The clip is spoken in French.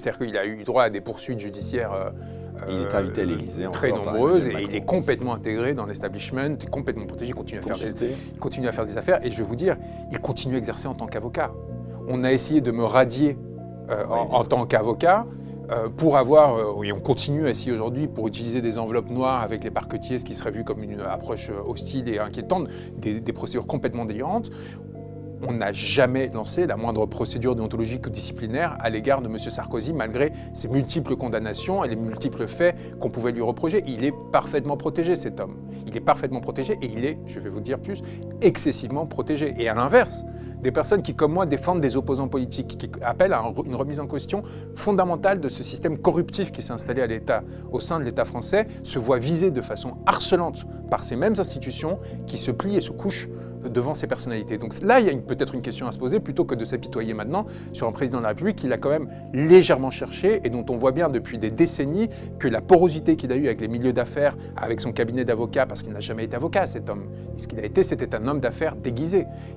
C'est-à-dire qu'il a eu droit à des poursuites judiciaires il est invité à l'Élysée. très nombreuses et il est complètement intégré dans l'establishment, complètement protégé, il continue à faire des affaires. Et je vais vous dire, il continue à exercer en tant qu'avocat. On a essayé de me radier en tant qu'avocat pour avoir, et on continue à essayer aujourd'hui, pour utiliser des enveloppes noires avec les parquetiers, ce qui serait vu comme une approche hostile et inquiétante, des procédures complètement délirantes. On n'a jamais lancé la moindre procédure déontologique ou disciplinaire à l'égard de M. Sarkozy, malgré ses multiples condamnations et les multiples faits qu'on pouvait lui reprocher. Il est parfaitement protégé, cet homme. Il est parfaitement protégé et il est, je vais vous dire plus, excessivement protégé. Et à l'inverse, des personnes qui, comme moi, défendent des opposants politiques, qui appellent à une remise en question fondamentale de ce système corruptif qui s'est installé à l'État, au sein de l'État français, se voient visées de façon harcelante par ces mêmes institutions qui se plient et se couchent devant ces personnalités. Donc là, il y a peut-être une question à se poser, plutôt que de s'apitoyer maintenant sur un président de la République qu'il a quand même légèrement cherché et dont on voit bien depuis des décennies que la porosité qu'il a eue avec les milieux d'affaires, avec son cabinet d'avocats, parce qu'il n'a jamais été avocat, cet homme. Ce qu'il a été, c'était un homme d'affaires déguisé.